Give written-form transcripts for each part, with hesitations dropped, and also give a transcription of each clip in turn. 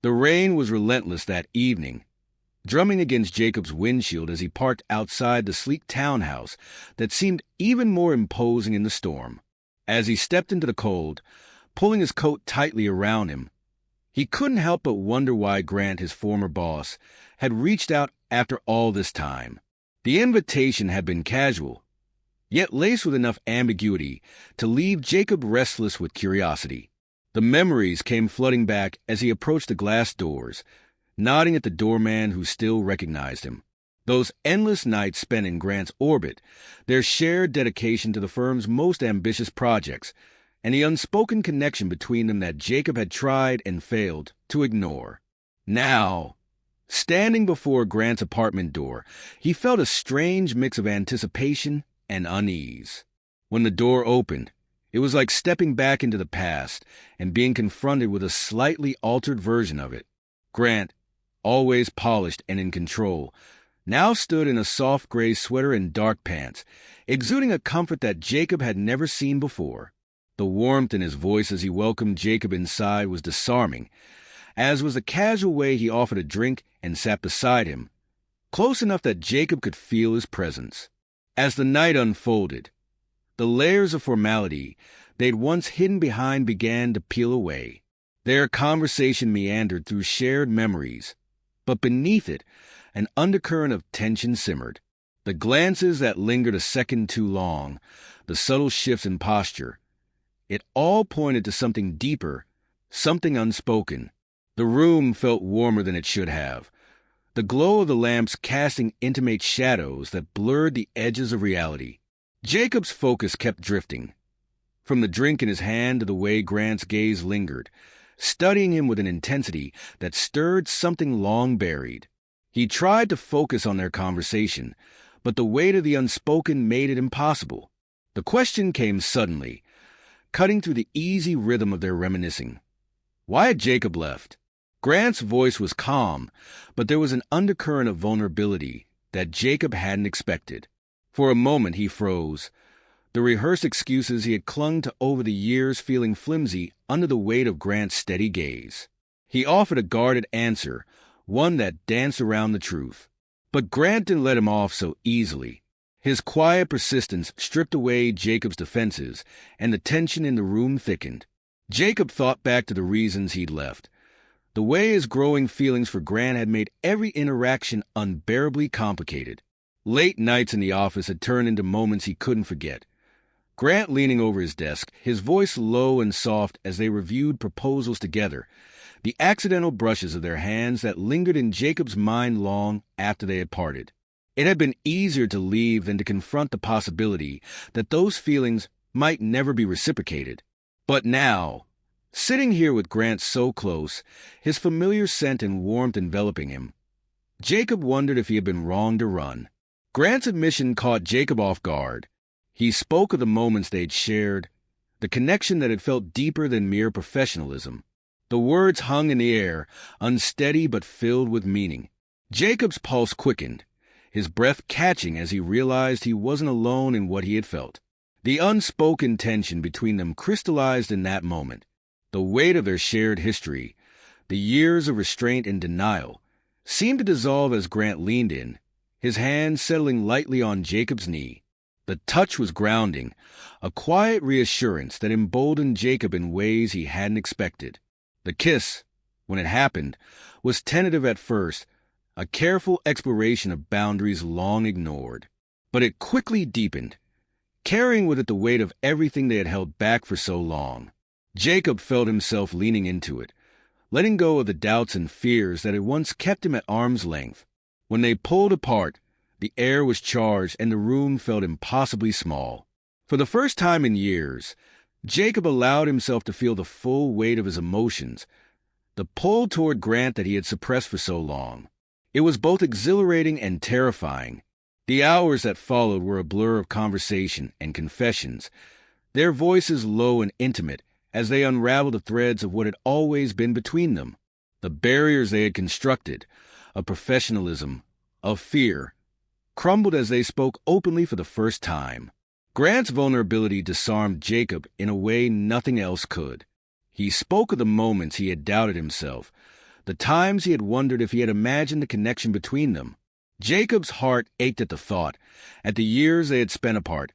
The rain was relentless that evening, drumming against Jacob's windshield as he parked outside the sleek townhouse that seemed even more imposing in the storm. As he stepped into the cold, pulling his coat tightly around him, he couldn't help but wonder why Grant, his former boss, had reached out after all this time. The invitation had been casual, yet laced with enough ambiguity to leave Jacob restless with curiosity. The memories came flooding back as he approached the glass doors, nodding at the doorman who still recognized him. Those endless nights spent in Grant's orbit, their shared dedication to the firm's most ambitious projects, and the unspoken connection between them that Jacob had tried and failed to ignore. Now, standing before Grant's apartment door, he felt a strange mix of anticipation and unease. When the door opened, it was like stepping back into the past and being confronted with a slightly altered version of it. Grant, always polished and in control, now stood in a soft gray sweater and dark pants, exuding a comfort that Jacob had never seen before. The warmth in his voice as he welcomed Jacob inside was disarming, as was the casual way he offered a drink and sat beside him, close enough that Jacob could feel his presence. As the night unfolded, the layers of formality they'd once hidden behind began to peel away. Their conversation meandered through shared memories, but beneath it, an undercurrent of tension simmered. The glances that lingered a second too long, the subtle shifts in posture, it all pointed to something deeper, something unspoken. The room felt warmer than it should have, the glow of the lamps casting intimate shadows that blurred the edges of reality. Jacob's focus kept drifting, from the drink in his hand to the way Grant's gaze lingered, studying him with an intensity that stirred something long buried. He tried to focus on their conversation, but the weight of the unspoken made it impossible. The question came suddenly, cutting through the easy rhythm of their reminiscing. Why had Jacob left? Grant's voice was calm, but there was an undercurrent of vulnerability that Jacob hadn't expected. For a moment he froze, the rehearsed excuses he had clung to over the years feeling flimsy under the weight of Grant's steady gaze. He offered a guarded answer, one that danced around the truth. But Grant didn't let him off so easily. His quiet persistence stripped away Jacob's defenses, and the tension in the room thickened. Jacob thought back to the reasons he'd left. The way his growing feelings for Grant had made every interaction unbearably complicated. Late nights in the office had turned into moments he couldn't forget. Grant leaning over his desk, his voice low and soft as they reviewed proposals together, the accidental brushes of their hands that lingered in Jacob's mind long after they had parted. It had been easier to leave than to confront the possibility that those feelings might never be reciprocated. But now, sitting here with Grant so close, his familiar scent and warmth enveloping him, Jacob wondered if he had been wrong to run. Grant's admission caught Jacob off guard. He spoke of the moments they'd shared, the connection that had felt deeper than mere professionalism. The words hung in the air, unsteady but filled with meaning. Jacob's pulse quickened, his breath catching as he realized he wasn't alone in what he had felt. The unspoken tension between them crystallized in that moment. The weight of their shared history, the years of restraint and denial, seemed to dissolve as Grant leaned in, his hand settling lightly on Jacob's knee. The touch was grounding, a quiet reassurance that emboldened Jacob in ways he hadn't expected. The kiss, when it happened, was tentative at first, a careful exploration of boundaries long ignored. But it quickly deepened, carrying with it the weight of everything they had held back for so long. Jacob felt himself leaning into it, letting go of the doubts and fears that had once kept him at arm's length. When they pulled apart, the air was charged and the room felt impossibly small. For the first time in years, Jacob allowed himself to feel the full weight of his emotions, the pull toward Grant that he had suppressed for so long. It was both exhilarating and terrifying. The hours that followed were a blur of conversation and confessions, their voices low and intimate as they unraveled the threads of what had always been between them. The barriers they had constructed, of professionalism, of fear, crumbled as they spoke openly for the first time. Grant's vulnerability disarmed Jacob in a way nothing else could. He spoke of the moments he had doubted himself, the times he had wondered if he had imagined the connection between them. Jacob's heart ached at the thought, at the years they had spent apart,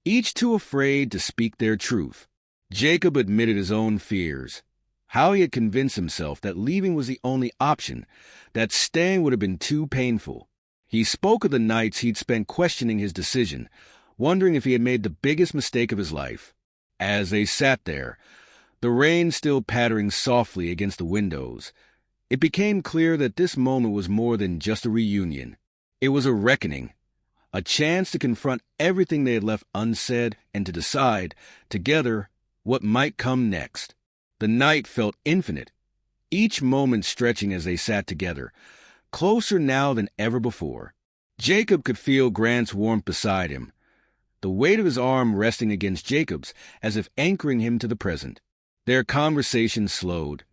each too afraid to speak their truth. Jacob admitted his own fears, how he had convinced himself that leaving was the only option, that staying would have been too painful. He spoke of the nights he'd spent questioning his decision, wondering if he had made the biggest mistake of his life. As they sat there, the rain still pattering softly against the windows, it became clear that this moment was more than just a reunion. It was a reckoning, a chance to confront everything they had left unsaid and to decide, together, what might come next. The night felt infinite, each moment stretching as they sat together, closer now than ever before. Jacob could feel Grant's warmth beside him, the weight of his arm resting against Jacob's as if anchoring him to the present. Their conversation slowed,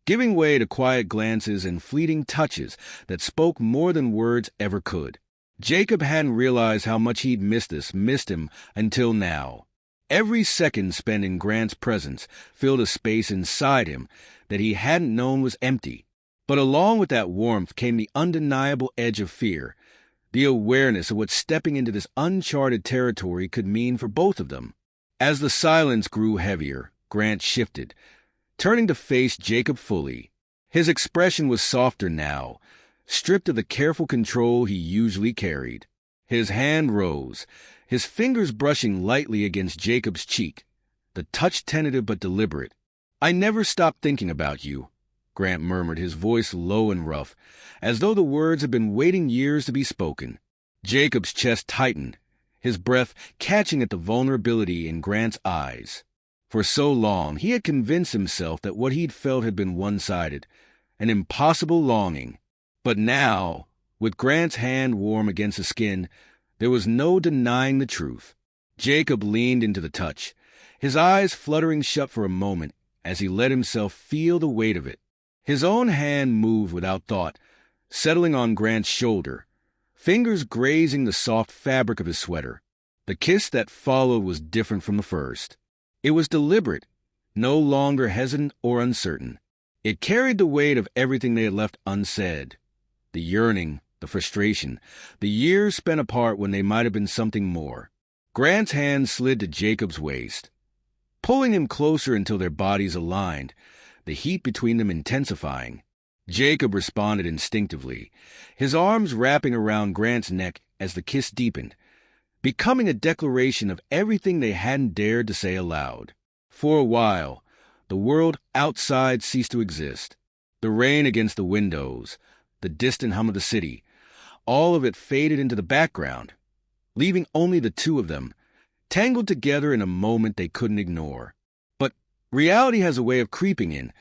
giving way to quiet glances and fleeting touches that spoke more than words ever could. Jacob hadn't realized how much he'd missed him until now. Every second spent in Grant's presence filled a space inside him that he hadn't known was empty. But along with that warmth came the undeniable edge of fear, the awareness of what stepping into this uncharted territory could mean for both of them. As the silence grew heavier, Grant shifted, turning to face Jacob fully. His expression was softer now, stripped of the careful control he usually carried. His hand rose, his fingers brushing lightly against Jacob's cheek, the touch tentative but deliberate. "I never stopped thinking about you," Grant murmured, his voice low and rough, as though the words had been waiting years to be spoken. Jacob's chest tightened, his breath catching at the vulnerability in Grant's eyes. For so long, he had convinced himself that what he'd felt had been one-sided, an impossible longing. But now, with Grant's hand warm against the skin, there was no denying the truth. Jacob leaned into the touch, his eyes fluttering shut for a moment as he let himself feel the weight of it. His own hand moved without thought, settling on Grant's shoulder, fingers grazing the soft fabric of his sweater. The kiss that followed was different from the first. It was deliberate, no longer hesitant or uncertain. It carried the weight of everything they had left unsaid. The yearning, the frustration, the years spent apart when they might have been something more. Grant's hand slid to Jacob's waist, pulling him closer until their bodies aligned, the heat between them intensifying. Jacob responded instinctively, his arms wrapping around Grant's neck as the kiss deepened, becoming a declaration of everything they hadn't dared to say aloud. For a while, the world outside ceased to exist. The rain against the windows, the distant hum of the city, all of it faded into the background, leaving only the two of them, tangled together in a moment they couldn't ignore. But reality has a way of creeping in,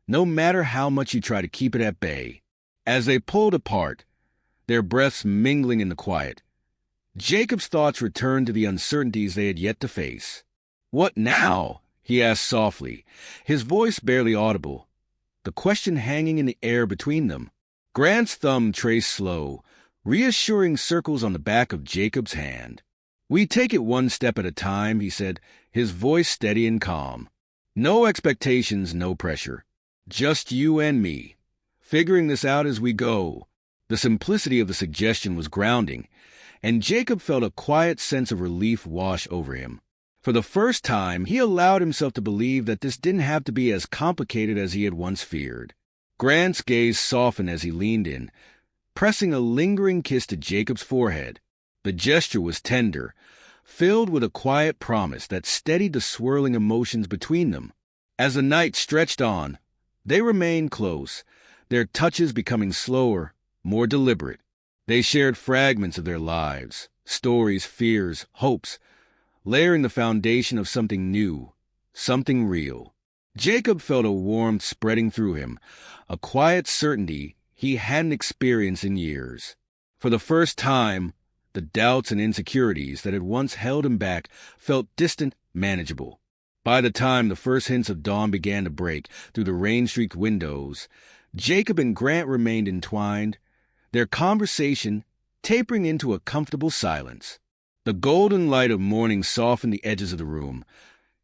no matter how much you try to keep it at bay. As they pulled apart, their breaths mingling in the quiet, Jacob's thoughts returned to the uncertainties they had yet to face. "What now?" he asked softly, his voice barely audible, the question hanging in the air between them. Grant's thumb traced slow, reassuring circles on the back of Jacob's hand. "We take it one step at a time," he said, his voice steady and calm. "No expectations, no pressure. Just you and me, figuring this out as we go." The simplicity of the suggestion was grounding, and Jacob felt a quiet sense of relief wash over him. For the first time, he allowed himself to believe that this didn't have to be as complicated as he had once feared. Grant's gaze softened as he leaned in, pressing a lingering kiss to Jacob's forehead. The gesture was tender, filled with a quiet promise that steadied the swirling emotions between them. As the night stretched on, they remained close, their touches becoming slower, more deliberate. They shared fragments of their lives, stories, fears, hopes, layering the foundation of something new, something real. Jacob felt a warmth spreading through him, a quiet certainty he hadn't experienced in years. For the first time, the doubts and insecurities that had once held him back felt distant, manageable. By the time the first hints of dawn began to break through the rain-streaked windows, Jacob and Grant remained entwined, their conversation tapering into a comfortable silence. The golden light of morning softened the edges of the room,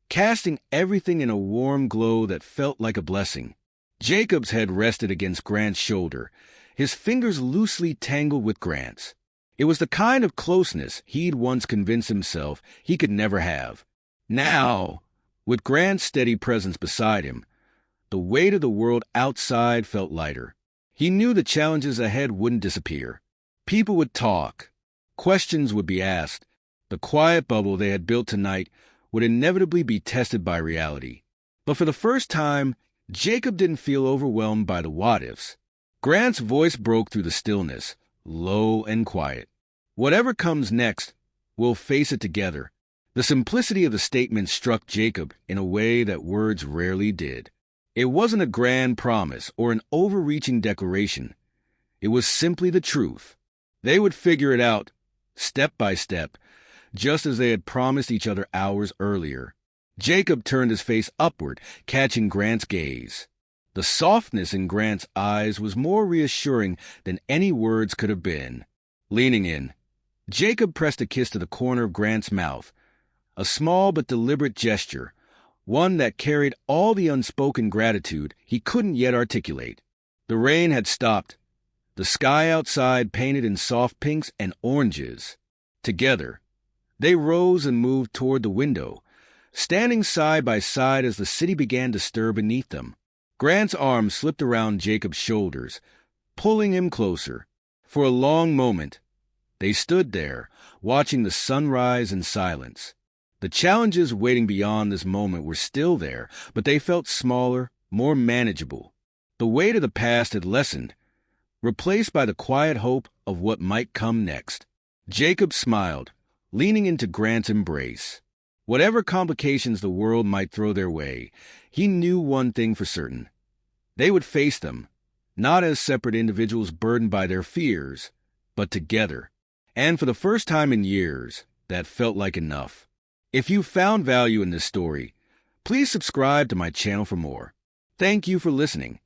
casting everything in a warm glow that felt like a blessing. Jacob's head rested against Grant's shoulder, his fingers loosely tangled with Grant's. It was the kind of closeness he'd once convinced himself he could never have. Now, with Grant's steady presence beside him, the weight of the world outside felt lighter. He knew the challenges ahead wouldn't disappear. People would talk. Questions would be asked. The quiet bubble they had built tonight would inevitably be tested by reality. But for the first time, Jacob didn't feel overwhelmed by the what-ifs. Grant's voice broke through the stillness, low and quiet. Whatever comes next, we'll face it together. The simplicity of the statement struck Jacob in a way that words rarely did. It wasn't a grand promise or an overreaching declaration. It was simply the truth. They would figure it out, step by step, just as they had promised each other hours earlier. Jacob turned his face upward, catching Grant's gaze. The softness in Grant's eyes was more reassuring than any words could have been. Leaning in, Jacob pressed a kiss to the corner of Grant's mouth, a small but deliberate gesture, one that carried all the unspoken gratitude he couldn't yet articulate. The rain had stopped, the sky outside painted in soft pinks and oranges. Together, they rose and moved toward the window, standing side by side as the city began to stir beneath them. Grant's arm slipped around Jacob's shoulders, pulling him closer. For a long moment, they stood there, watching the sunrise in silence. The challenges waiting beyond this moment were still there, but they felt smaller, more manageable. The weight of the past had lessened, replaced by the quiet hope of what might come next. Jacob smiled, leaning into Grant's embrace. Whatever complications the world might throw their way, he knew one thing for certain. They would face them, not as separate individuals burdened by their fears, but together. And for the first time in years, that felt like enough. If you found value in this story, please subscribe to my channel for more. Thank you for listening.